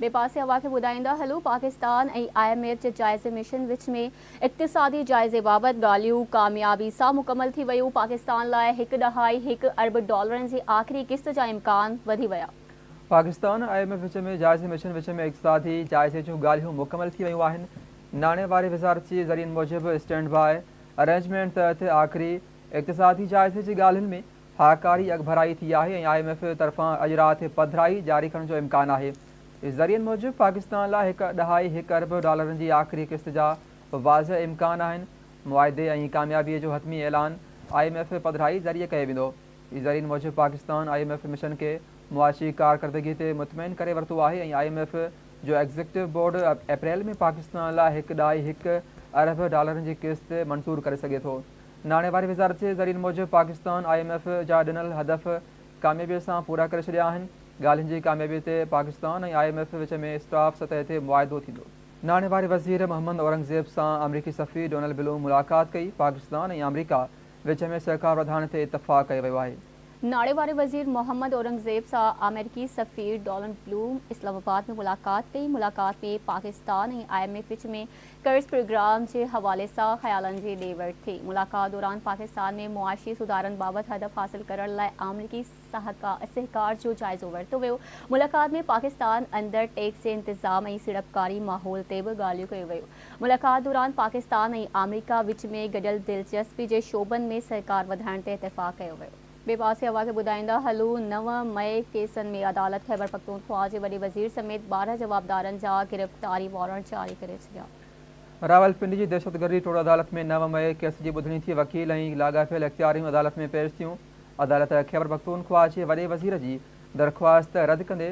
बेपासे हवा के ॿुधाईंदा हलो पाकिस्तान ऐं IMF जे जाइज़े मिशन विच में इक़्तिसादी जाइज़े बाबति ॻाल्हियूं कामयाबी सां मुकमल थी वियूं। पाकिस्तान लाइ $1.1 अरब जी आख़िरी क़िस्त जा इम्कान वधी विया। पाकिस्तान IMF विच में जाइज़े मिशन विच में इक़्तिसादी जाइज़े जूं ॻाल्हियूं मुकमल थी वियूं आहिनि। नाणे वारी वज़ारत जी ज़रियनि मूजिबि स्टैंड बाय अरेंजमेंट तहत आख़िरी इक़्तिसादी जाइज़े जी ॻाल्हियुनि में हाकारी अॻभराई थी आहे ऐं IMF तरफ़ां अॼु राति पधिराई जारी करण जो इम्कान आहे। ज़रियनि मूजिबि पाकिस्तान लाइ $1.1 अरब जी आख़िरी क़िस्त जा वाज़ह इम्कान आहिनि। मुआहिदे ऐं कामयाबीअ जो हतमी ऐलान IMF पधिराई ज़रिए कयो वेंदो। ज़रियनि मूजिबि पाकिस्तान IMF मिशन खे मुआशी कारकर्दगी ते मुतमइन करे वरितो आहे ऐं IMF जो एग्ज़िक्यूटिव बोर्ड अप्रैल में पाकिस्तान लाइ $1.1 अरब जी क़िस्त मंज़ूर करे सघे थो। नाणे वारी वज़ारत जे ज़रियनि मूजिबि पाकिस्तान IMF जा ॾिनल हदफ़ कामयाबीअ सां पूरा करे छॾिया आहिनि। ॻाल्हियुनि जी कामयाबी ते पाकिस्तान ऐं IMF विच में स्टाफ सतह ते मुआहिदो थींदो। नाणे वारे वज़ीर मोहम्मद औरंगज़ेब सां अमरीकी सफ़ीर डोनाल्ड ब्लूम मुलाक़ात कई। पाकिस्तान ऐं अमरीका विच में सहकार वधाइण ते इतफ़ाक़ कयो वियो आहे। नाणे वारे वज़ीर मोहम्मद औरंगज़ेब सां अमेरिकी सफ़ीर डोनाल्ड ब्लूम इस्लामाबाद में मुलाक़ात कई। मुलाक़ात में पाकिस्तान ऐं IMF विच में कर्ज़ प्रोग्राम जे हवाले सां ख़्यालनि जी ॾे वठि थी। मुलाक़ात दौरान पाकिस्तान में मुआशी सुधारनि बाबति हदफ़ हासिल करण लाइ अमरीकी सहकार जो जाइज़ो वरितो वियो। मुलाक़ात में पाकिस्तान अंदरि टैक्स जे इंतज़ाम ऐं सीड़पकारी माहौल ते बि ॻाल्हियूं कयूं वियूं। मुलाक़ात दौरान पाकिस्तान ऐं अमरीका विच में गॾियल दिलचस्पी जे शोबनि में सहकार वधाइण ते इतफ़ाक़ कयो वियो। बेपासे हवा के ॿुधाईंदा हलो 9 मई केसनि में अदालत ख़ैबर पख्तूनख्वा जे वॾे वज़ीर समेत 12 जवाबदारनि जा गिरफ़्तारी वारंट जारी करे छॾिया। रावलपिंडी जी दहशतगर्दी टोड़ अदालत में 9 मई केस जी ॿुधणी थी। वकील ऐं लाॻापियल इख़्तियारियूं अदालत में पेश थियूं। अदालत ख़ैबर पख्तूनख्वा जे वॾे वज़ीर जी दरख़्वास्त रद्द कंदे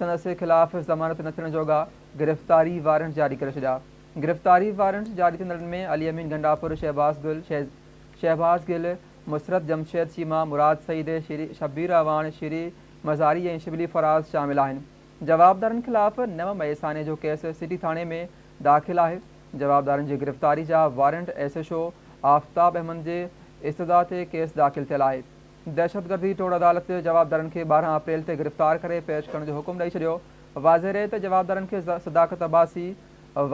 संदसि ख़िलाफ़ ज़मानत न थियण जोॻा गिरफ़्तारी वारंट जारी करे छॾिया। गिरफ़्तारी वारंट जारी थियंदड़नि में अली अमीन गंडापुर, शहबाज़ गिल, मुसरत जमशेद चीमा, मुराद सईद, शब्बीर अवान, श्री मज़ारी ऐं शिबली फराज़ शामिल आहिनि। जवाबदारनि ख़िलाफ़ 9 मई साने जो केस सिटी थाणे में दाख़िल आहे। जवाबदारनि जी गिरफ़्तारी जा वारंट SHO आफ़ताब अहमद जे इस्तदा ते केस दाख़िल थियल आहे। दहशतगर्दी टोड़ अदालत जवाबदारनि खे 12 अप्रैल ते गिरफ़्तार करे पेश करण जो हुकुम ॾेई छॾियो। वाज़ेह रहे त जवाबदारनि खे सदाकत अब्बासी,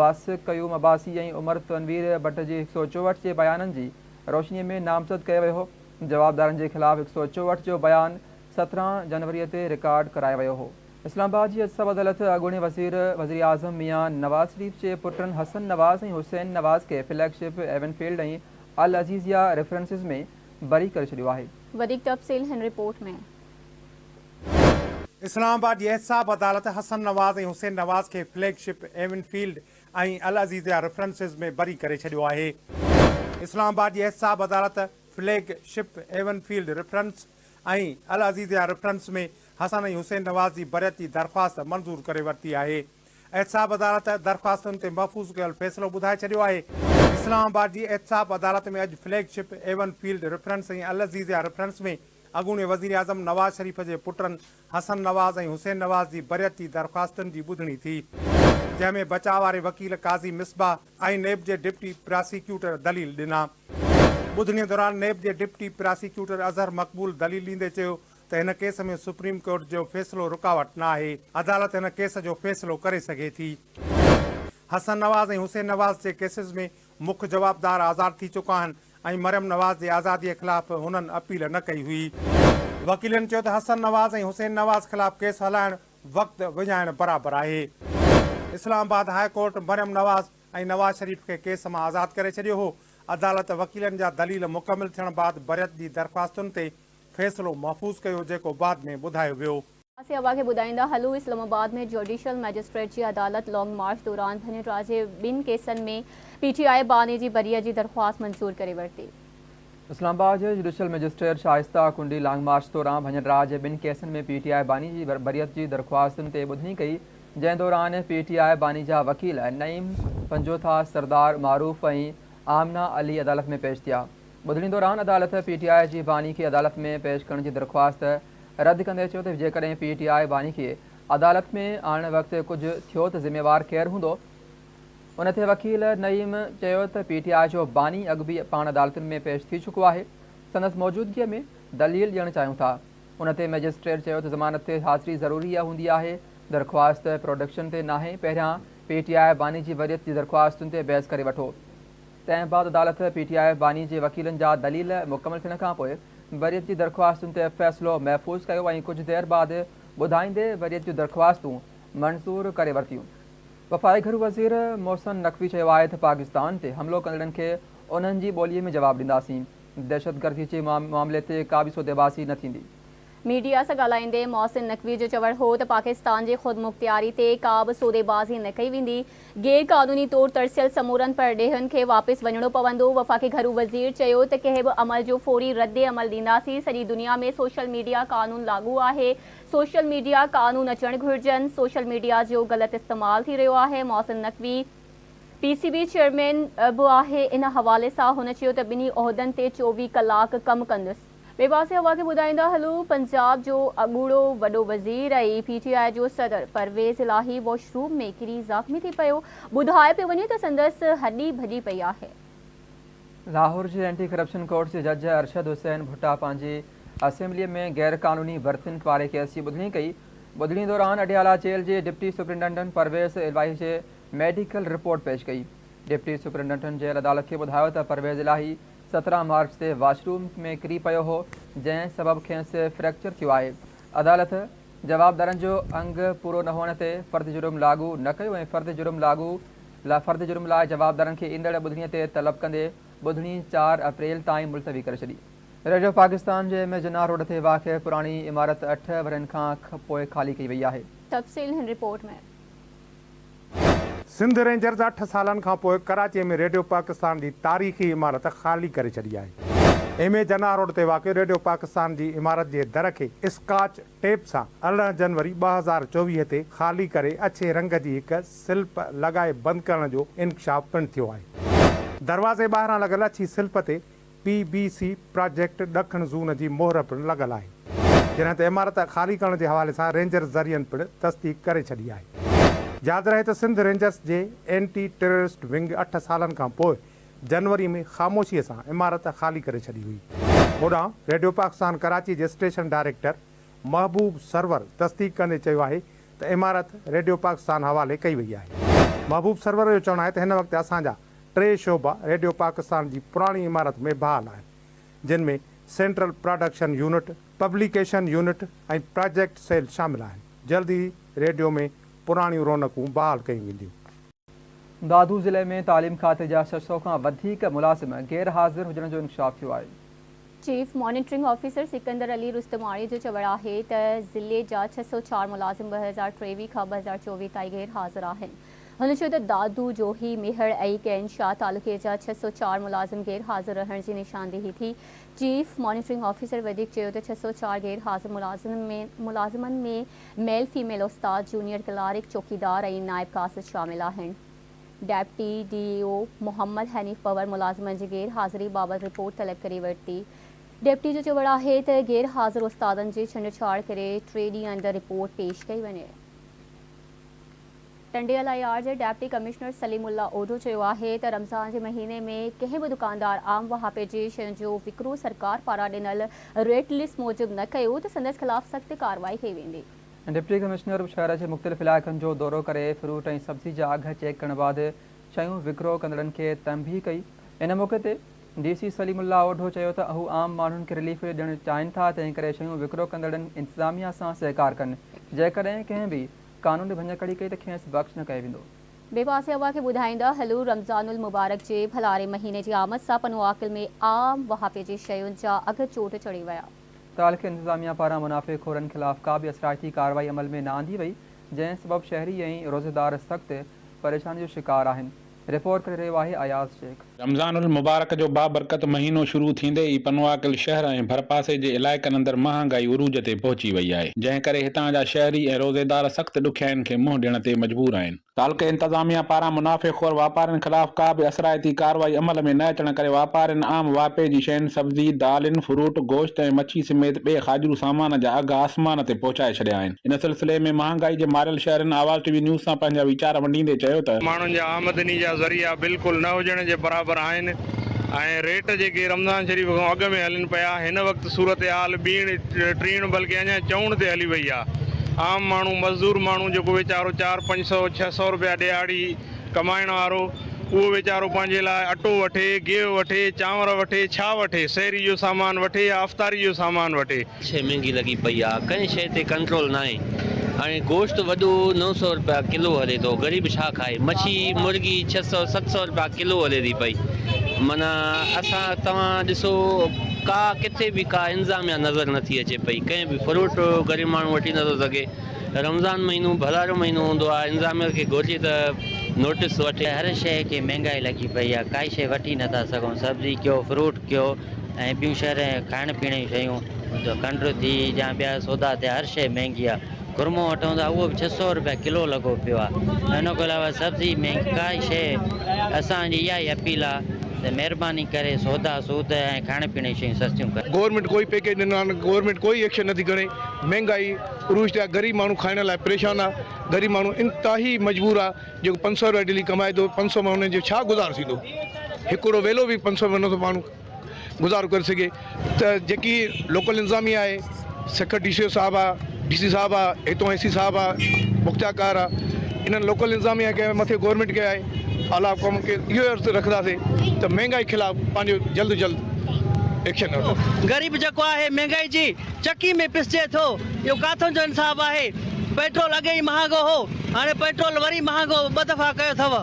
वासिक़ क़यूम अब्बासी ऐं उमर तनवीर भट्ट जी 164 जे बयाननि जी रोशनीअ में नामज़द कयो वियो हो। जवाबदारनि जे ख़िलाफ़ 164 जो बयान 17 जनवरी ते रिकॉर्ड करायो वियो हो। इस्लामाबाद जी सब अदालत अॻूणे वज़ीर आज़म मियां नवाज़ शरीफ़ जे पुटनि हसन नवाज़ ऐं हुसैन नवाज़ खे फ्लैगशिप एवनफील्ड ऐं अल अज़ीज़िया रेफरेंसिस में बरी करे छॾियो आहे। वधीक तफ़सील हिन रिपोर्ट में। इस्लामाबाद जी एहतसाब अदालत हसन नवाज़ ऐं हुसैन नवाज़ खे फ्लैगशिप एवनफील्ड ऐं अल अज़ीज़िया रेफरेंसिस में बरी करे छॾियो आहे। इस्लामाबाद जी एहतसाब अदालत फ्लैगशिप एवनफील्ड रेफरेंस ऐं अल अज़ीज़िया रेफरेंस में हसन ऐं हुसैन नवाज़ जी बरियत जी दरख़्वास्त मंज़ूर करे वरिती आहे। एहतसाब अदालत दरख़्वास्तुनि ते महफ़ूज़ कयल फ़ैसिलो ॿुधाए छॾियो आहे। इस्लामाबाद जी एहतसाब अदालत में अॼु फ्लैगशिप एवनफील्ड रेफरेंस ऐं अल अज़ीज़िया रेफरेंस में अॻूणे वज़ीर आज़म नवाज़ शरीफ़ जे पुटनि हसन नवाज़ ऐं हुसैन नवाज़ जी बरियत जी दरख़्वास्तुनि जी ॿुधणी थी, जंहिंमें बचाव वारे वकील काज़ी मिसबाह ऐं नेब जे डिप्टी प्रोसिक्यूटर दलील ॾिना। ॿुधणीअ दौरान नेब जे डिप्टी प्रोसिक्यूटर अज़हर मक़बूल दलील ॾींदे चयो त हिन केस में सुप्रीम कोर्ट जो फ़ैसिलो रुकावट न आहे। अदालत हिन केस जो फ़ैसिलो करे सघे थी। हसन नवाज़ ऐं हुसैन नवाज़ जे केसिस में मुख्य जवाबदार आज़ादु थी चुका आहिनि ऐं मरियम नवाज़ जे आज़ादीअ ख़िलाफ़ हुननि अपील न कई हुई। वकीलनि चयो त हसन नवाज़ ऐं हुसैन नवाज़ ख़िलाफ़ केस हलाइण वक़्तु विञाइण बराबरि आहे। इस्लामाबाद हाई कोर्ट मरियम नवाज़ ऐं नवाज़ शरीफ़ खे केस मां आज़ादु करे छॾियो हो। अदालत वकीलनि जा दलील मुकमिल थियण बैदि बरियत जी दरख़्वास्तुनि ते फ़ैसिलो महफ़ूज़ कयो, जेको बाद में ॿुधायो वियो। हवा के ॿुधाईंदा हलो इस्लामाबाद में जुडिशल मैजिस्ट्रेट जी अदालत लॉन्ग मार्च दौरान भञरा जे 2 केसनि में PTI बानी जी बरीअ जी दरख़्वास्त मंज़ूर करे वरिती। इस्लामाबाद जे जुडिशल मैजिस्ट्रेट शाइस्ता कुंडी लॉन्ग मार्च दौरान भञरा जे 2 केसनि में PTI बानी जी बरियत जी दरख़्वास्तुनि ते ॿुधणी कई, जंहिं दौरान PTI बानी जा वकील नईम पंजोथा, सरदार मारूफ़ ऐं आमना अली अदालत में पेश थिया। ॿुधणी दौरान अदालत PTI जी बानी खे अदालत में पेश करण जी दरख़्वास्त रद्द कंदे चयो त जेकॾहिं PTI बानी खे अदालत में आणण वक़्तु कुझु थियो त ज़िम्मेवार केरु हूंदो। उन ते वकील नईम चयो त PTI जो बानी अॻु बि पाण अदालतुनि में पेश थी चुको आहे। संदसि मौजूदगीअ में दलील ॾियणु चाहियूं था। उन ते मैजिस्ट्रेट चयो त ज़मानत ते हाज़िरी ज़रूरी हूंदी आहे दरख़्वास्त प्रोडक्शन ते नाहे। पहिरियां PTI बानी जी वरियत जी दरख़्वास्तुनि ते बहस करे वठो। तंहिं बाद अदालत PTI बानी जे वकीलनि जा दलील मुकमल थियण खां पोइ वरियत जी दरख़्वास्तुनि ते फ़ैसिलो महफ़ूज़ कयो ऐं कुझु देरि बाद ॿुधाईंदे वरियत जूं दरख़्वास्तूं मंज़ूर करे वरितियूं। वफ़ाक़ी घरू वज़ीर मोहसिन नक़वी चयो आहे त पाकिस्तान ते हमिलो कंदड़नि खे उन्हनि जी ॿोलीअ में जवाबु ॾींदासीं। दहशतगर्दी जे मामले ते का बि सौदेबाज़ी न थींदी। मीडिया सां ॻाल्हाईंदे मोहसिन नक़वी जो चवणु हो त पाकिस्तान जे ख़ुदि मुख़्तियारी ते का बि सौदेबाज़ी न कई वेंदी। गैर क़ानूनी तौर तरसियल समूरनि परॾेहनि खे वापसि वञिणो पवंदो। वफ़ाक़ी घरू वज़ीर चयो त कंहिं बि अमल जो फ़ौरी रद्द अमल ॾींदासीं। सॼी दुनिया में सोशल मीडिया क़ानून लागू आहे। सोशल मीडिया क़ानून अचणु घुरिजनि। सोशल मीडिया जो ग़लति इस्तेमालु थी रहियो आहे। मोहसिन नक़वी PCB चेयरमैन बि आहे। इन हवाले सां हुन चयो त ॿिन्ही उहिदनि ते 24 कलाक कमु कंदुसि। ॿिए पासे हवा खे ॿुधाईंदा हलूं, पंजाब जो अॻूणो वॾो वज़ीर ऐं PTI जो सदर परवेज़ इलाही वॉशरूम में किरी ज़ख़्मी थी पियो। ॿुधाए पियो वञे त संदसि हॾी भॼी पई आहे। लाहौर जे एंटी करप्शन कोर्ट जे जज अरशद हुसैन भुट्टा पंहिंजी असेंबलीअ में गैर क़ानूनी भर्तियुनि वारे केस जी ॿुधणी कई। ॿुधणी दौरान अडियाला जेल जे डिप्टी सुप्रिंटेंडेंट परवेज़ इलाही जे मेडिकल रिपोर्ट पेश कई। डिप्टी सुप्रिंटेंडेंट जेल अदालत खे ॿुधायो त परवेज़ इलाही 17 मार्च ते वॉशरूम में किरी पियो हो, जंहिं सबबु खेसि फ्रैक्चर थियो आहे। अदालत जवाबदारनि जो अंग पूरो न हुअण ते फ़र्द जुर्म लागू न कयो ऐं फ़र्द जुर्म लाइ जवाबदारनि खे ईंदड़ ॿुधणीअ ते तलब कंदे ॿुधणी 4 अप्रैल ताईं मुलतवी करे छॾी। रेडियो पाकिस्तान जे जिन्ना रोड ते वाक़िअ पुराणी इमारत 8 वरनि खां पोइ ख़ाली कई वई आहे। तफ़सील हिन रिपोर्ट में। सिंध रेंजर्स 8 सालनि खां पोइ कराची में रेडियो पाकिस्तान जी तारीख़ी इमारत ख़ाली करे छॾी आहे। MA जन्ना रोड ते वाक़िअ रेडियो पाकिस्तान जी इमारत जे दर खे स्कॉच टेप सां 18 जनवरी 2024 ते ख़ाली करे अछे रंग जी हिकु सिल्प लॻाए बंदि करण जो इंकशाफ पिणु थियो आहे। दरवाज़े ॿाहिरां लॻल अछी सिल्प ते PBC प्रोजेक्ट ॾखण ज़ून जी मोहर पिणु लॻल आहे। जंहिं ते इमारत ख़ाली करण जे हवाले सां रेंजर ज़रियनि पिणु तस्दीक करे छॾी आहे। यादि रहे त सिंध रेंजर्स जे एंटी टेररिस्ट विंग 8 सालनि खां पोइ जनवरी में ख़ामोशीअ सां इमारत ख़ाली करे छॾी हुई। होॾां रेडियो पाकिस्तान कराची जे स्टेशन डायरेक्टर महबूब सरवर तस्दीक कंदे चयो आहे त इमारत रेडियो पाकिस्तान हवाले कई वई आहे। महबूब सरवर जो चवणु आहे त हिन वक़्तु असांजा 3 शोबा रेडियो पाकिस्तान जी पुराणी इमारत में बहाल आहिनि, जिन में central production unit, publication unit ऐं प्रोजेक्ट सेल शामिल आहिनि। जल्दी रेडियो में पुराणियूं रौनकूं बहाल कयूं वेंदियूं। दादू ज़िले में तालीम खाते जा 600 खां वधीक मुलाज़िम गैर हाज़िर हुजण जो इंकशाफ थियो आहे। Chief monitoring officer Sikandar Ali Rustamani जो चवणु आहे त ज़िले जा 604 मुलाज़िम 2023 खां 2024 ताईं गैर हाज़िर आहिनि। हुन चयो त दादू जोही मेहर ऐं कैनशाह तालुक़े जा 604 मुलाज़िम गैर हाज़िर रहण जी निशानदेही थी। चीफ मॉनिटरिंग ऑफिसर वधीक चयो त 604 गैर हाज़िर मुलाज़िमनि में मेल फीमेल उस्ताद, जूनियर क्लार्क, चौकीदार ऐं नायब कासिद शामिल आहिनि। डेप्टी DEO मोहम्मद हनीफ़ पवर मुलाज़िमनि जी गैर हाज़िरी बाबति रिपोर्ट तलब करे वरिती। डेप्टी जो चवणु आहे त गैर हाज़िर उस्तादनि जी छंडछाड़ करे 3 ॾींहं अंदरि रिपोर्ट पेश कई वञे। टंडियल IR जे डेप्टी कमिश्नर सलीमुल्ला ओढो चयो आहे त रमज़ान जे महीने में कंहिं बि दुकानदार आम वहापे जी शयुनि जो विकिरो सरकार पारां ॾिनल रेट लिस्ट मूजिबि न कयो त संदसि ख़िलाफ़ सख़्त कार्रवाई कई वेंदी। डिप्टी कमिश्नर शहर जे मुख़्तलिफ़ इलाइक़नि जो दौरो करे फ्रूट ऐं सब्ज़ी जा अघ चेक करण बैदि शयूं विकिरो कंदड़नि खे तंबीह कई। इन मौक़े ते DC सलीमुल्ला ओढो चयो त हू आम माण्हुनि खे रिलीफ ॾियणु चाहिनि था, तंहिं करे शयूं विकिरो कंदड़नि इंतिज़ामिया सां सहकार कनि। जेकॾहिं कंहिं बि कानूनी भञकड़ी कई त खेसि बख़्श न कयो वेंदो। ॿिए पासे हवा खे ॿुधाईंदा हलूं, रमज़ानुल मुबारक जे भलारे महीने जी आमद सां पनवाकिल में आम वहापे जी शयुनि जा अघ चोट चढ़ी विया। तालिक़ इंतिज़ामिया पारां मुनाफ़े खोरनि ख़िलाफ़ का बि असराइती कार्रवाई अमल में न आंदी वई, जंहिं सबबु शहरी ऐं रोज़ेदार सख़्त परेशानी जो शिकार आहिनि। रिपोर्ट करे रहियो आहे अयाज़ शेख। रमज़ानुल मुबारक जो बाबरकत महीनो शुरू थींदे ई पनवाकिल शहर ऐं भरपासे जे इलाइक़नि अंदरि महांगाई उरूज ते पहुची वई आहे, जंहिं करे हितां जा शहरी ऐं रोज़ेदार सख़्त ॾुखियाईनि खे मुंहुं ॾियण ते मजबूर आहिनि। तालिक़ इंतिज़ामिया पारां मुनाफ़े खोर वापारियुनि ख़िलाफ़ का बि असराइती कार्रवाई अमल में न अचण करे वापारियुनि आम वापे जी शयुनि, सब्ज़ी, दालियुनि, फ्रूट, गोश्त ऐं मच्छी समेत ॿिए खाजरू सामान जा अघ आसमान ते पहुचाए छॾिया आहिनि। इन सिलसिले में महांगाई जे मारियल शहरनि आवाज़ TV न्यूज़ सां पंहिंजा वीचार वंडींदे चयो त माण्हुनि जा आमदनी जा ज़रिया बिल्कुलु न हुजण जे बराबरि आहिनि ऐं रेट जेके रमज़ान शरीफ़ खां अॻु में हलनि पिया, हिन वक़्तु सूरत हाल ॿीण टीण बल्कि अञा चवण ते हली वई आहे। आम माण्हू मज़दूर माण्हू जेको वीचारो 400-500-600 रुपया ॾियाड़ी कमाइण वारो उहो वीचारो पंहिंजे लाइ अटो वठे, गिहु वठे, चांवर वठे, छा वठे, शहरी जो सामान वठे या अफ़्तारी जो सामान वठे। शइ महांगी लॻी पई आहे, कंहिं शइ ते कंट्रोल न आहे। हाणे गोश्त वॾो 900 रुपया किलो हले थो, ग़रीब छा खाए? मच्छी मुर्गी 600-700 रुपया किलो हले थी पई। माना असां तव्हां ॾिसो का किथे बि का इंतिज़ामिया नज़र नथी अचे पई। कंहिं बि फ्रूट ग़रीब माण्हू वठी नथो सघे। रमज़ान महीनो भलारो महीनो हूंदो आहे, इंतिज़ामिया खे घुरिजे त नोटिस वठे। हर शइ खे महांगाई लॻी पई आहे, काई शइ वठी नथा सघूं। सब्जी कयो, फ्रूट कयो ऐं ॿियूं शइ खाइण पीअण जूं शयूं, खंडु थी या ॿिया सौदा थिया, हर शइ महांगी आहे। खुरमो वठूं था उहो बि 600 रुपया किलो लॻो पियो आहे। हिन खां अलावा सब्जी महांगी, काई शइ असांजी इहा ई अपील आहे त महिरबानी करे सौदा सूद ऐं खाइण पीअण जूं शयूं सस्तियूं करे। गवर्नमेंट कोई पैकेज ॾिनो आहे, गवर्नमेंट कोई एक्शन नथी खणे। महांगाई उरूज ते आहे, ग़रीब माण्हू खाइण लाइ परेशान आहे। ग़रीब माण्हू इंतिहाई मजबूर आहे, जेको 500 रुपया डेली कमाए थो, 500 में हुननि जो छा गुज़ारो थींदो? हिकिड़ो वेलो बि 500 में नथो माण्हू गुज़ारो करे सघे। त जेकी लोकल इंतिज़ामिया आहे, सेक्रेटरी DCO साहिबु आहे, DC साहिबु आहे, हितां AC साहिबु आहे, मुख्तियारकार आहे, इन्हनि लोकल इंतिज़ामिया खे मथे गवर्नमेंट खे आहे, आला कौम खे इहो अर्ज़ु रखंदासीं त महांगाई ख़िलाफ़ु पंहिंजो जल्द जल्द एक्शन वठो। गरीब जेको आहे महांगाई जी चकी में पिसजे थो, इहो काथों जो इंसाफ़ आहे? पेट्रोल अॻे ई महांगो हो, हाणे पेट्रोल वरी महांगो 2 दफ़ा कयो अथव।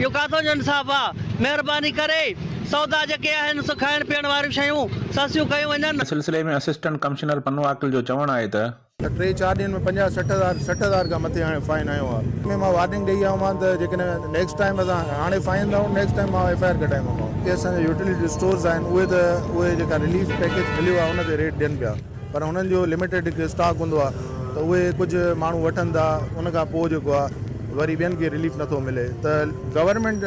इहो काथों जो इंसाफ़ आहे? महिरबानी करे सौदा जेके आहिनि सो खाइण पीअण वारियूं शयूं सस्तियूं कयूं वञनि। सिलसिले में असिस्टेंट कमिश्नर पन्नू आकिल जो चवणु आहे त 3-4 ॾींहंनि में 50-60 खां मथे हाणे फाइन आयो आहे। में मां वार्निंग ॾेई आयो मां त जेकॾहिं नेक्स्ट टाइम असां हाणे फाइन ॾियूं, नेक्स्ट टाइम मां FIR कढाईंदोमांव। के असांजा यूटिलिटी स्टोर्स आहिनि उहे जेका रिलीफ पैकेज मिलियो आहे उन ते रेट ॾियनि पिया, पर हुननि जो लिमिटेड हिकु स्टॉक हूंदो आहे त उहे कुझु माण्हू वठनि था, उन खां पोइ जेको आहे वरी ॿियनि खे रिलीफ नथो मिले। त गवर्नमेंट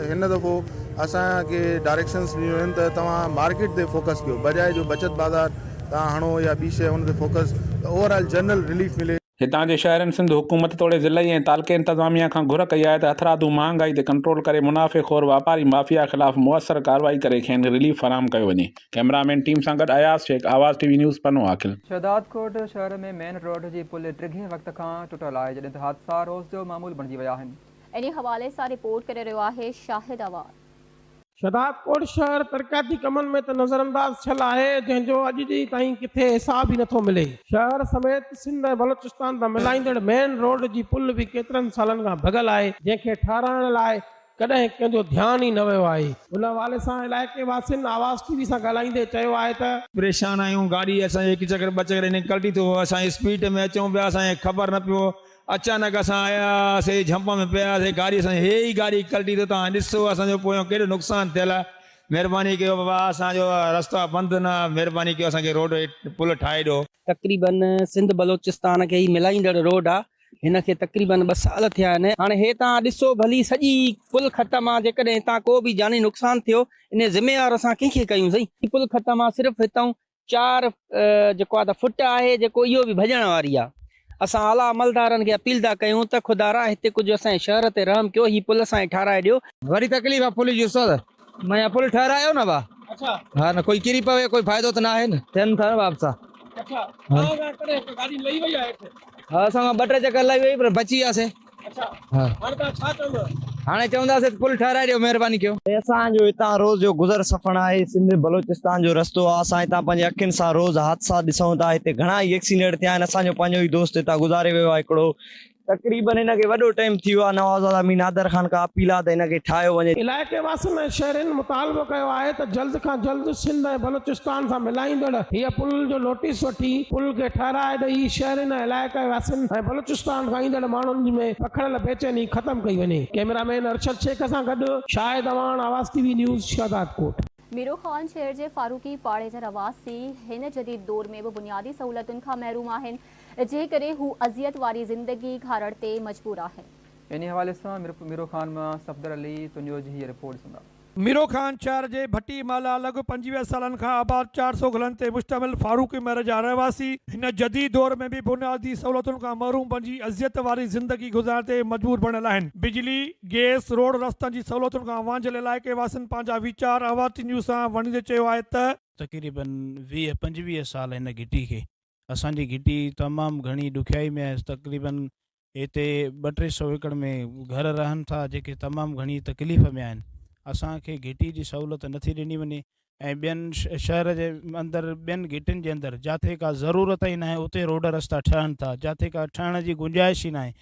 हिन दफ़ो असांखे डायरेक्शन्स ॾिनियूं आहिनि त तव्हां मार्केट ते फोकस कयो, बजाए जो बचत बाज़ार तव्हां हणो या ॿी शइ हुन ते फोकस, त ओवरऑल जनरल रिलीफ मिले। हितां जे शहरनि सिंध हुकूमत तोड़े ज़िलई ऐं तालके इंतज़ामिया खां घुर कई आहे त हथरादू महांगाई ते कंट्रोल करे मुनाफ़ेखोर वापारी माफ़िया ख़िलाफ़ मुअसर कार्रवाई करे खेनि रिलीफ फराहम कयो वञे। कैमरामैन टीम सां गॾु अयाज़ शेख, आवाज़ TV न्यूज़ पन्नू आकिल। शहदादकोट शहर में मेन रोड जी पुल टिघे वक़्त खां टुटल आहे, जॾहिं त हादसा रोज़ जो मामूल बणिजी विया आहिनि। इन हवाले सां रिपोर्ट करे रहियो आहे शाहिद आवाज़। शहदादकोट शहर तरक़ियाती कमनि में त नज़रअंदाज थियल आहे, जंहिंजो अॼु ॾींहुं ताईं किथे हिसाब ई नथो मिले। शहर समेत सिंध ऐं बलोचिस्तान सां मिलाईंदड़ मेन रोड जी पुल बि केतिरनि सालनि खां भॻल आहे, जंहिंखे ठाराइण लाइ कॾहिं कंहिंजो ध्यानु ई न वियो आहे। उन हवाले सां इलाइक़े वासियुनि आवाज़ TV सां ॻाल्हाईंदे चयो आहे त परेशान आहियूं, गाॾी असांजे हिकु चकर 2 चकर निकिरती थो, असां स्पीड में अचूं पिया, असांखे ख़बर न पियो, अचानक असां आयासीं, झंप में पियासीं, गाॾी असांजी हे ई गाॾी कल्टी थो। तव्हां ॾिसो असांजो पोयों केॾो नुक़सानु थियल आहे। महिरबानी कयो बाबा, असांजो रस्तो बंदि न, महिरबानी कयो असांखे रोड पुल ठाहे ॾियो। तक़रीबन सिंध बलोचिस्तान खे ई मिलाईंदड़ रोड आहे, हिन खे तक़रीबन 2 साल थिया आहिनि। हाणे हे तव्हां ॾिसो भली सॼी पुल ख़तमु आहे, जेकॾहिं हितां को बि जानी नुक़सानु थियो इन ज़िम्मेवार असां कंहिंखे कयूं? सही पुल ख़तमु आहे, सिर्फ़ु हितां 4 जेको आहे त फुट आहे, जेको इहो बि भॼण वारी आहे। असां आला अमलदारनि खे अपील था कयूं त खुदारा हिते कुझु असांजे शहर ते रहम कयो, हीअ पुल असांखे ठाराए ॾियो। वरी तकलीफ़ आहे पुल जी, ॾिसो त मैं पुल ठहरायो न बा। अच्छा, हा न कोई किरी पवे, कोई फ़ाइदो त न आहे न, थियनि था वापसा। अच्छा, गाॾी लही वई आहे हिते? हा, असां 2-3 चकर लही वई पर बची वियासीं। अच्छा, हा, हाणे तव्हां छा चवंदव? हाणे चवंदासीं पुल ठाराए ॾियो, महिरबानी कयो। असांजो हितां रोज़ जो गुज़र सफ़र आहे, सिंध बलोचिस्तान जो रस्तो आहे। असां हितां पंहिंजे अखियुनि सां रोज़ हादसा ॾिसूं था, हिते घणा ई एक्सीडेंट थिया आहिनि। असांजो पंहिंजो ई दोस्त हितां गुज़ारे वियो आहे हिकिड़ो, तक़रीबन हिनखे वॾो टाइम थी वियो आहे। नवाज़ अमीन नादर ख़ान खां अपील आहे त हिनखे ठाहियो वञे। इलाइक़े वासियुनि ऐं शहरनि मुतालबो कयो आहे त जल्द खां जल्द सिंध ऐं बलोचिस्तान सां मिलाईंदड़ हीअ पुल जो नोटिस वठी पुल खे ठाराए ॾेई शहरनि ऐं इलाइक़े वासियुनि ऐं बलोचिस्तान खां ईंदड़ माण्हुनि में रखड़ियल बेचैनी ख़तमु कई वञे। कैमरामैन अरशद शेख सां गॾु शाहिद अवान, आवाज़ TV news, Shahdadkot. Miro Khan शहर जे फारूकी पाड़े जा रवासी हिन जदीद दौर में बि बुनियादी सहूलियतुनि खां महरूम आहिनि, जंहिं करे हू अज़ियत वारी ज़िंदगी घारण ते मजबूर आहिनि। इन हवाले सां मीरो खान मां सफदर अली तुंहिंजो जी रिपोर्ट सुना। मीरो खान शहर जे भट्टी माला लॻ 25 सालनि खां आबाद 400 घरनि ते मुश्तमिल फारूकी महर जा रहवासी हिन जदीद दौर में भी बुनियादी सहूलियतुनि खां महरूम बणिजी अज़ियत वारी ज़िंदगी गुज़ारण ते मजबूर बणियल आहिनि। बिजली, गैस, रोड रस्तनि जी सहूलियतुनि खां वांझियल इलाइक़े वासियुनि पंहिंजा वीचार आवाज़ न्यूज़ सां वंडे चयो आहे त तक़रीबन 20-25 साल हिन घिटी खे असांजी घिटी तमामु घणी ॾुखियाई में आहे। तक़रीबन हिते 200-300 एकड़ में घर रहनि था जेके तमामु घणी तकलीफ़ में आहिनि। असांखे घिटी जी सहूलियत नथी ॾिनी वञे ऐं ॿियनि शहर जे अंदरि ॿियनि घिटियुनि जे अंदरि जिथे का ज़रूरत ई न आहे उते रोड रस्ता ठहनि था, जिथे का ठहण जी गुंजाइश ई न आहे,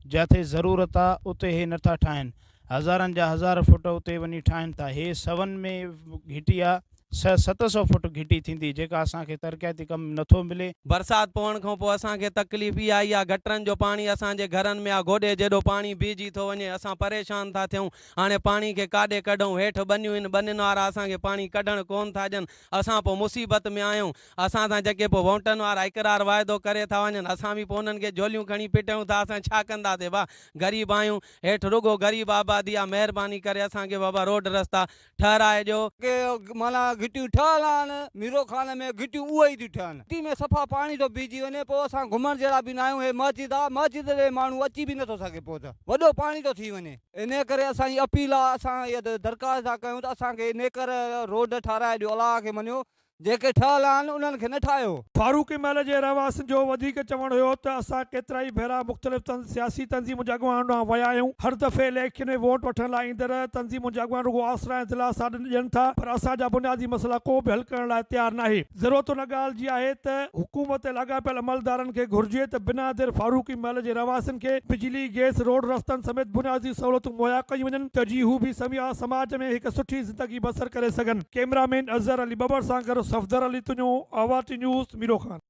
जिथे ज़रूरत आहे उते हे नथा ठाहिनि। हज़ारनि जा हज़ार फुट उते वञी ठाहिनि था। हे सवन में घिटी आहे 700 फुट घिटी थींदी जेका असांखे तरक़ियाती कमु नथो मिले। बरसाति पवण खां पोइ असांखे तकलीफ़ इहा आई आहे, गटरनि जो पाणी असांजे घरनि में आहे, गोॾे जेॾो पाणी बीहजी थो वञे, असां परेशान था थियूं। हाणे पाणी खे काॾे कढूं, हेठि बनियूं आहिनि, बनियुनि वारा असांखे पाणी कढणु कोन था ॾियनि। असां पोइ मुसीबत में आहियूं। असां सां जेके पोइ वोटनि वारा इक़रार वाइदो करे था वञनि, असां बि पोइ उन्हनि खे झोलियूं खणी पिटियूं था। असां छा कंदासीं बा, ग़रीब आहियूं, हेठि रुगो ग़रीब आबादी आहे। महिरबानी करे असांखे बाबा रोड रस्ता ठहिराए ॾियो। माना घिटियूं ठहियल आहिनि, मीरो खान में घिटियूं उहे ई थियूं ठहनि। घिटी में सफ़ा पाणी थो बीजी वञे, पोइ असां घुमण जहिड़ा बि न आहियूं। हे मस्जिद आहे, मस्जिद ते माण्हू अची बि नथो सघे, पोइ त वॾो पाणी थो थी वञे। इन करे असांजी अपील आहे, असां इहा दरख़्वास्त था कयूं त असांखे इन करे रोड ठाराए ॾियो। अलाह खे मञियो, जेके ठहियल आहिनि उन्हनि खे न ठाहियो। फारूकी महल जे रहवासियुनि जो वधीक चवणु हुयो त असां केतिरा ई भेरा मुख़्तलिफ़ सियासी तंज़ीमुनि जे अॻुवान ॾांहुं विया आहियूं। हर दफ़े इलेक्शन में वोट वठण लाइ ईंदड़ तंज़ीमुनि जे अॻुवान रुगो आसरा ऐं दिलासा ॾियनि था, पर असांजा बुनियादी मसइला को बि हल करण लाइ तयारु नाहे। ज़रूरत उन ॻाल्हि जी आहे त हुकूमत लाॻापियल अमलदारनि खे घुर्जे त बिना देर फारूकी महल जे रहवासियुनि खे बिजली, गैस, रोड रस्तनि समेत बुनियादी सहूलियतूं मुहैया कयूं वञनि त जीअं हू बि समाज में हिकु सुठी ज़िंदगी बसर करे सघनि। कैमरामैन अज़हर अली बबर सां गॾु सफ़दर अली तुंहिंजो आवाज़ न्यूज़ मीरो खान।